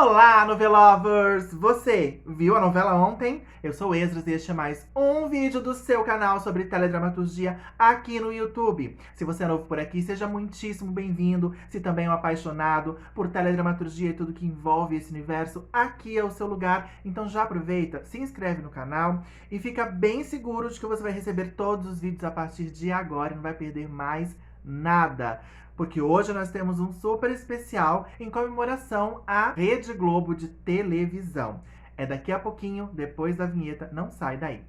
Olá, novelovers! Você viu a novela ontem? Eu sou Esdras e este é mais um vídeo do seu canal sobre teledramaturgia aqui no YouTube. Se você é novo por aqui, seja muitíssimo bem-vindo. Se também é um apaixonado por teledramaturgia e tudo que envolve esse universo, aqui é o seu lugar. Então já aproveita, se inscreve no canal e fica bem seguro de que você vai receber todos os vídeos a partir de agora e não vai perder mais nada. Porque hoje nós temos um super especial em comemoração à Rede Globo de televisão. É daqui a pouquinho, depois da vinheta, não sai daí.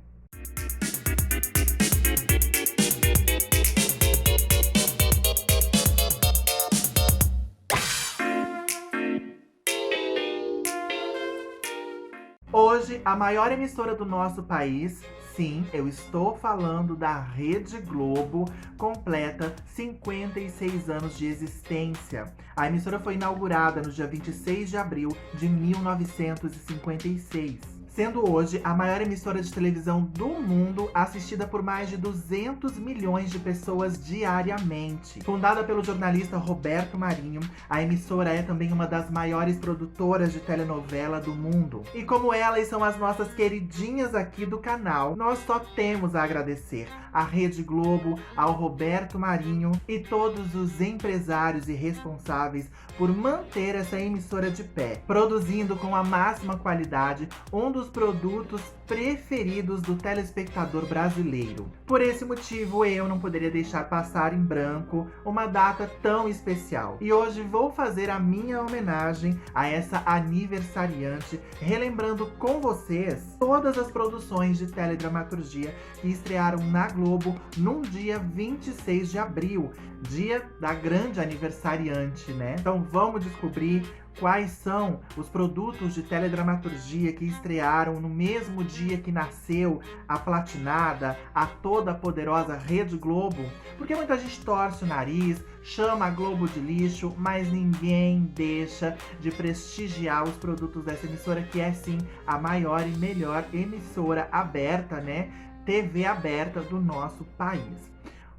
Hoje, a maior emissora do nosso país, sim, eu estou falando da Rede Globo, completa 56 anos de existência. A emissora foi inaugurada no dia 26 de abril de 1956. Sendo hoje a maior emissora de televisão do mundo, assistida por mais de 200 milhões de pessoas diariamente. Fundada pelo jornalista Roberto Marinho, a emissora é também uma das maiores produtoras de telenovela do mundo. E como elas são as nossas queridinhas aqui do canal, nós só temos a agradecer à Rede Globo, ao Roberto Marinho e todos os empresários e responsáveis por manter essa emissora de pé, produzindo com a máxima qualidade um dos produtos preferidos do telespectador brasileiro. Por esse motivo, eu não poderia deixar passar em branco uma data tão especial. E hoje vou fazer a minha homenagem a essa aniversariante, relembrando com vocês todas as produções de teledramaturgia que estrearam na Globo num dia 26 de abril, dia da grande aniversariante, né? Então vamos descobrir quais são os produtos de teledramaturgia que estrearam no mesmo dia que nasceu a platinada, a toda poderosa Rede Globo. Porque muita gente torce o nariz, chama a Globo de lixo, mas ninguém deixa de prestigiar os produtos dessa emissora, que é sim a maior e melhor emissora aberta, né? TV aberta do nosso país.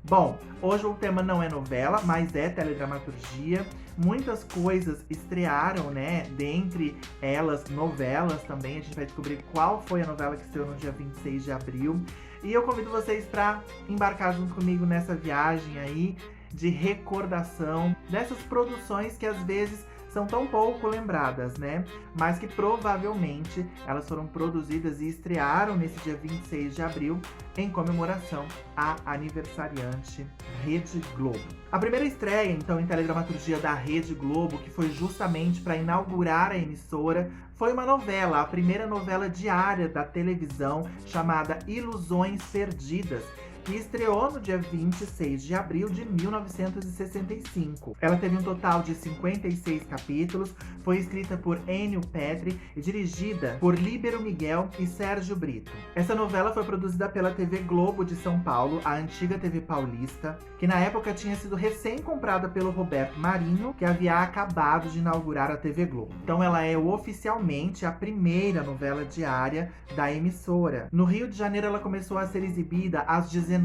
Bom, hoje o tema não é novela, mas é teledramaturgia. Muitas coisas estrearam, né? Dentre elas, novelas também. A gente vai descobrir qual foi a novela que estreou no dia 26 de abril. E eu convido vocês para embarcar junto comigo nessa viagem aí de recordação dessas produções que às vezes são tão pouco lembradas, né? Mas que provavelmente elas foram produzidas e estrearam nesse dia 26 de abril em comemoração à aniversariante Rede Globo. A primeira estreia, então, em teledramaturgia da Rede Globo, que foi justamente para inaugurar a emissora, foi uma novela, a primeira novela diária da televisão, chamada Ilusões Perdidas, que estreou no dia 26 de abril de 1965. Ela teve um total de 56 capítulos, foi escrita por Enio Petri e dirigida por Líbero Miguel e Sérgio Brito. Essa novela foi produzida pela TV Globo de São Paulo, a antiga TV Paulista, que na época tinha sido recém-comprada pelo Roberto Marinho, que havia acabado de inaugurar a TV Globo. Então ela é oficialmente a primeira novela diária da emissora. No Rio de Janeiro ela começou a ser exibida às 19h30,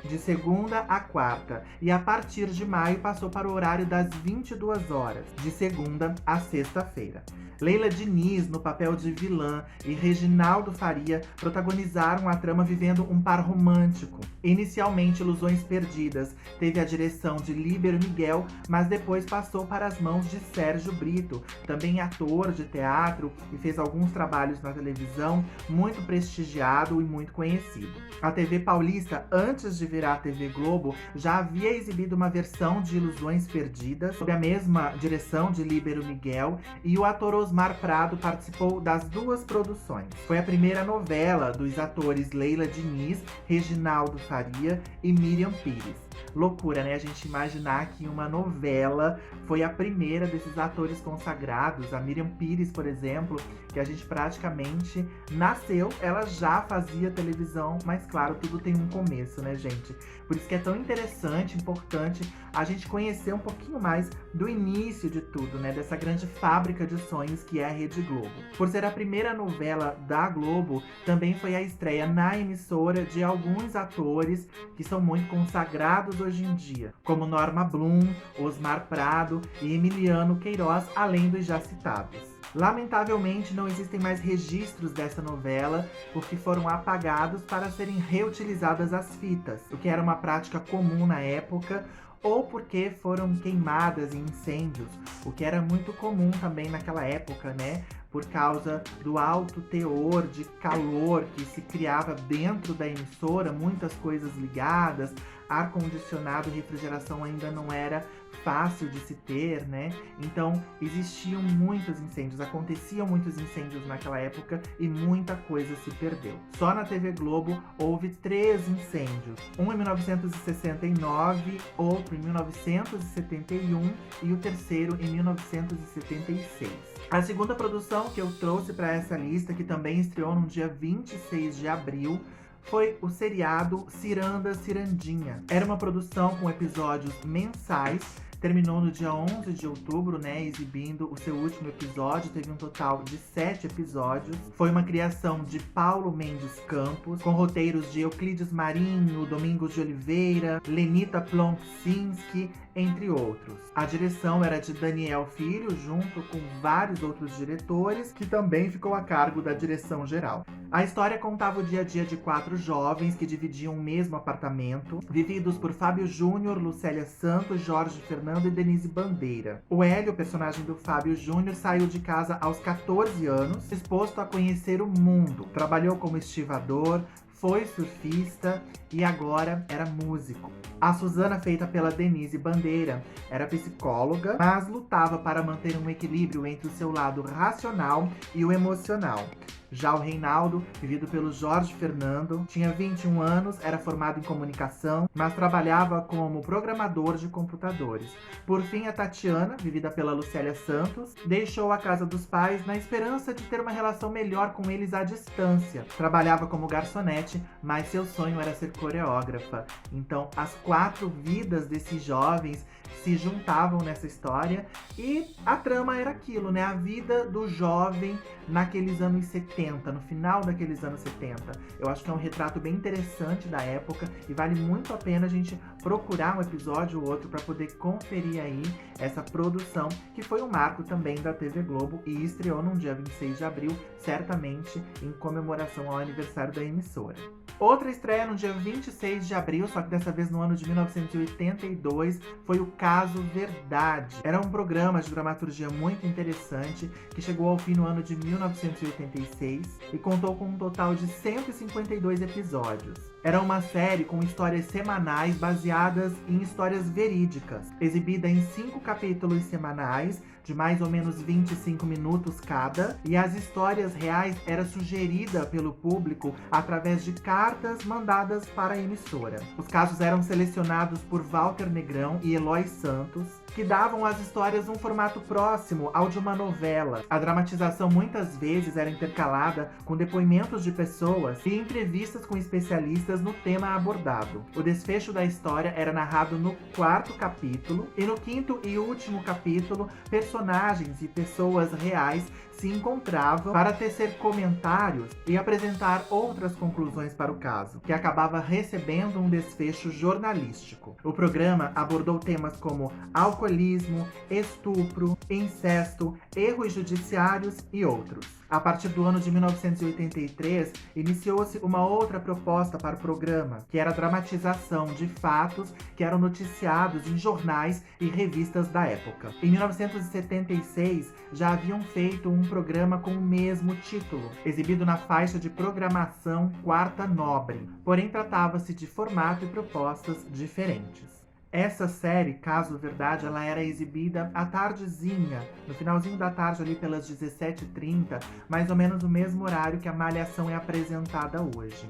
de segunda a quarta, e a partir de maio passou para o horário das 22 horas, de segunda a sexta-feira. Leila Diniz, no papel de vilã, e Reginaldo Faria protagonizaram a trama vivendo um par romântico. Inicialmente, Ilusões Perdidas teve a direção de Líbero Miguel, mas depois passou para as mãos de Sérgio Brito, também ator de teatro e fez alguns trabalhos na televisão, muito prestigiado e muito conhecido. A TV Paulista, antes de virar a TV Globo, já havia exibido uma versão de Ilusões Perdidas, sob a mesma direção de Líbero Miguel, e o ator Osmar Prado participou das duas produções. Foi a primeira novela dos atores Leila Diniz, Reginaldo Faria e Miriam Pires. Loucura, né? A gente imaginar que uma novela foi a primeira desses atores consagrados. A Miriam Pires, por exemplo, que a gente praticamente nasceu, ela já fazia televisão, mas claro, tudo tem um começo, né, gente? Por isso que é tão interessante, importante a gente conhecer um pouquinho mais do início de tudo, né? Dessa grande fábrica de sonhos que é a Rede Globo. Por ser a primeira novela da Globo, também foi a estreia na emissora de alguns atores que são muito consagrados lembrados hoje em dia, como Norma Bloom, Osmar Prado e Emiliano Queiroz, além dos já citados. Lamentavelmente, não existem mais registros dessa novela, porque foram apagados para serem reutilizadas as fitas, o que era uma prática comum na época, ou porque foram queimadas em incêndios, o que era muito comum também naquela época, né? Por causa do alto teor de calor que se criava dentro da emissora, muitas coisas ligadas, ar-condicionado, refrigeração ainda não era fácil de se ter, né? Então existiam muitos incêndios, aconteciam muitos incêndios naquela época e muita coisa se perdeu. Só na TV Globo houve 3 incêndios, um em 1969, outro em 1971 e o terceiro em 1976. A segunda produção que eu trouxe para essa lista, que também estreou no dia 26 de abril, foi o seriado Ciranda Cirandinha. Era uma produção com episódios mensais, terminou no dia 11 de outubro, né, exibindo o seu último episódio, teve um total de 7 episódios. Foi uma criação de Paulo Mendes Campos, com roteiros de Euclides Marinho, Domingos de Oliveira, Lenita Plonczynski, entre outros. A direção era de Daniel Filho, junto com vários outros diretores, que também ficou a cargo da direção geral. A história contava o dia a dia de 4 jovens que dividiam o mesmo apartamento, vividos por Fábio Júnior, Lucélia Santos, Jorge Fernando e Denise Bandeira. O Hélio, personagem do Fábio Júnior, saiu de casa aos 14 anos, disposto a conhecer o mundo. Trabalhou como estivador, foi surfista e agora era músico. A Suzana, feita pela Denise Bandeira, era psicóloga, mas lutava para manter um equilíbrio entre o seu lado racional e o emocional. Já o Reinaldo, vivido pelo Jorge Fernando, tinha 21 anos, era formado em comunicação, mas trabalhava como programador de computadores. Por fim, a Tatiana, vivida pela Lucélia Santos, deixou a casa dos pais na esperança de ter uma relação melhor com eles à distância. Trabalhava como garçonete, mas seu sonho era ser coreógrafa. Então, as 4 vidas desses jovens se juntavam nessa história e a trama era aquilo, né? A vida do jovem naqueles anos 70, no final daqueles anos 70. Eu acho que é um retrato bem interessante da época e vale muito a pena a gente procurar um episódio ou outro para poder conferir aí essa produção, que foi um marco também da TV Globo e estreou no dia 26 de abril, certamente em comemoração ao aniversário da emissora. Outra estreia no dia 26 de abril, só que dessa vez no ano de 1982, foi o Caso Verdade. Era um programa de dramaturgia muito interessante, que chegou ao fim no ano de 1986 e contou com um total de 152 episódios. Era uma série com histórias semanais baseadas em histórias verídicas, exibida em 5 capítulos semanais, de mais ou menos 25 minutos cada, e as histórias reais eram sugeridas pelo público através de cartas mandadas para a emissora. Os casos eram selecionados por Walter Negrão e Eloy Santos, que davam às histórias um formato próximo ao de uma novela. A dramatização muitas vezes era intercalada com depoimentos de pessoas e entrevistas com especialistas no tema abordado. O desfecho da história era narrado no 4º capítulo, e no 5º e último capítulo, personagens e pessoas reais se encontravam para tecer comentários e apresentar outras conclusões para o caso, que acabava recebendo um desfecho jornalístico. O programa abordou temas como alcoolismo, estupro, incesto, erros judiciários e outros. A partir do ano de 1983, iniciou-se uma outra proposta para o programa, que era a dramatização de fatos que eram noticiados em jornais e revistas da época. Em 1976, já haviam feito um programa com o mesmo título, exibido na faixa de programação Quarta Nobre, porém tratava-se de formato e propostas diferentes. Essa série, Caso Verdade, ela era exibida à tardezinha, no finalzinho da tarde ali pelas 17h30, mais ou menos o mesmo horário que a Malhação é apresentada hoje.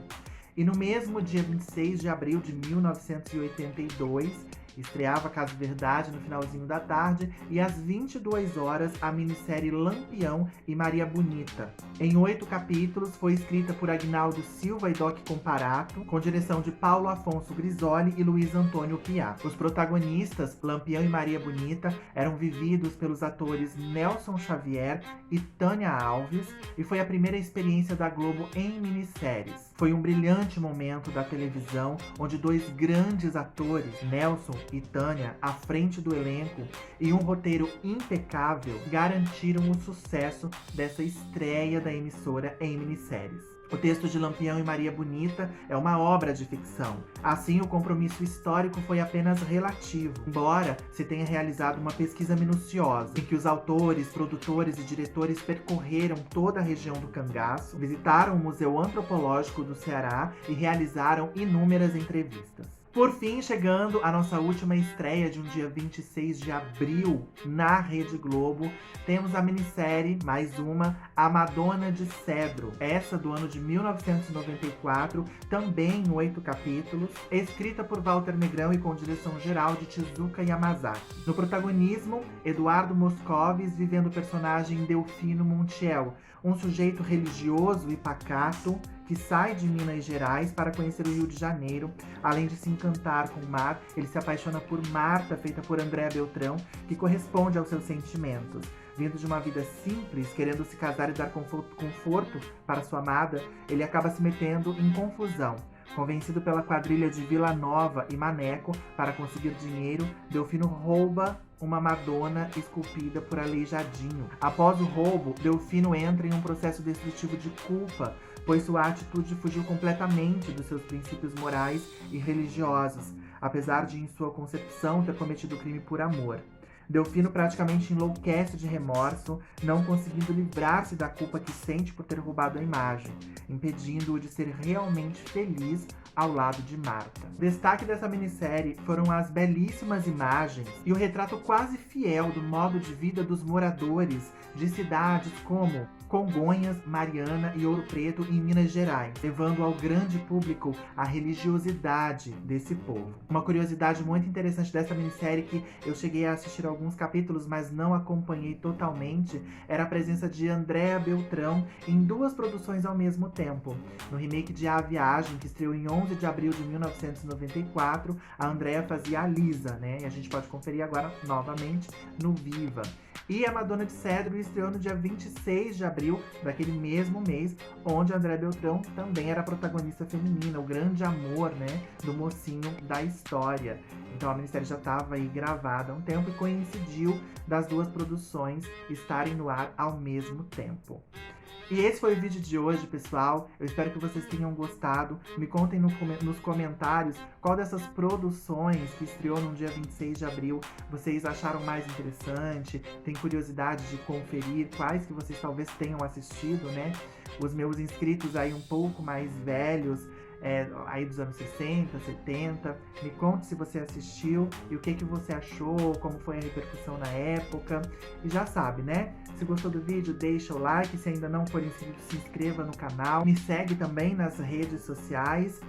E no mesmo dia 26 de abril de 1982, estreava Caso Verdade no finalzinho da tarde, e às 22 horas a minissérie Lampião e Maria Bonita. Em 8 capítulos, foi escrita por Agnaldo Silva e Doc Comparato, com direção de Paulo Afonso Grisoli e Luiz Antônio Piat. Os protagonistas, Lampião e Maria Bonita, eram vividos pelos atores Nelson Xavier e Tânia Alves, e foi a primeira experiência da Globo em minisséries. Foi um brilhante momento da televisão, onde dois grandes atores, Nelson e Tânia, à frente do elenco, e um roteiro impecável, garantiram o sucesso dessa estreia da emissora em minisséries. O texto de Lampião e Maria Bonita é uma obra de ficção. Assim, o compromisso histórico foi apenas relativo, embora se tenha realizado uma pesquisa minuciosa, em que os autores, produtores e diretores percorreram toda a região do Cangaço, visitaram o Museu Antropológico do Ceará e realizaram inúmeras entrevistas. Por fim, chegando a nossa última estreia de um dia 26 de abril na Rede Globo, temos a minissérie, mais uma, A Madonna de Cedro. Essa do ano de 1994, também em 8 capítulos, escrita por Walter Negrão e com direção geral de Tezuka Yamazaki. No protagonismo, Eduardo Moscovis vivendo o personagem Delfino Montiel, um sujeito religioso e pacato que sai de Minas Gerais para conhecer o Rio de Janeiro. Além de se encantar com o mar, ele se apaixona por Marta, feita por Andréa Beltrão, que corresponde aos seus sentimentos. Vindo de uma vida simples, querendo se casar e dar conforto para sua amada, ele acaba se metendo em confusão. Convencido pela quadrilha de Vila Nova e Maneco para conseguir dinheiro, Delfino rouba uma Madonna esculpida por Aleijadinho. Após o roubo, Delfino entra em um processo destrutivo de culpa, pois sua atitude fugiu completamente dos seus princípios morais e religiosos, apesar de, em sua concepção, ter cometido o crime por amor. Delfino praticamente enlouquece de remorso, não conseguindo livrar-se da culpa que sente por ter roubado a imagem, impedindo-o de ser realmente feliz ao lado de Marta. Destaque dessa minissérie foram as belíssimas imagens e o retrato quase fiel do modo de vida dos moradores de cidades como Congonhas, Mariana e Ouro Preto, em Minas Gerais, levando ao grande público a religiosidade desse povo. Uma curiosidade muito interessante dessa minissérie, que eu cheguei a assistir alguns capítulos, mas não acompanhei totalmente, era a presença de Andréa Beltrão em 2 produções ao mesmo tempo. No remake de A Viagem, que estreou em 11 de abril de 1994, a Andréa fazia a Lisa, né? E a gente pode conferir agora novamente no Viva. E a Madonna de Cedro estreou no dia 26 de abril daquele mesmo mês, onde a Andréa Beltrão também era a protagonista feminina, o grande amor, né, do mocinho da história. Então a minissérie já estava aí gravada há um tempo e coincidiu das 2 produções estarem no ar ao mesmo tempo. E esse foi o vídeo de hoje, pessoal. Eu espero que vocês tenham gostado. Me contem nos comentários qual dessas produções que estreou no dia 26 de abril vocês acharam mais interessante. Tem curiosidade de conferir quais que vocês talvez tenham assistido, né? Os meus inscritos aí um pouco mais velhos, aí dos anos 60, 70. Me conte se você assistiu e o que você achou, como foi a repercussão na época. E já sabe, né? Se gostou do vídeo, deixa o like. Se ainda não for inscrito, se inscreva no canal. Me segue também nas redes sociais.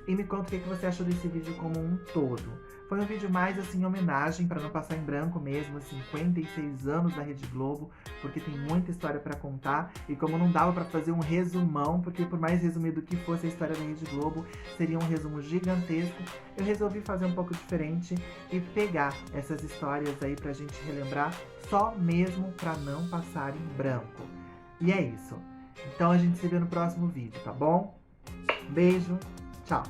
E me conta o que você achou desse vídeo como um todo. Foi um vídeo mais assim, em homenagem, para não passar em branco mesmo, 56 anos da Rede Globo, porque tem muita história para contar. E como não dava para fazer um resumão, porque por mais resumido que fosse a história da Rede Globo, seria um resumo gigantesco, eu resolvi fazer um pouco diferente e pegar essas histórias aí pra gente relembrar, só mesmo para não passar em branco. E é isso. Então a gente se vê no próximo vídeo, tá bom? Beijo, tchau!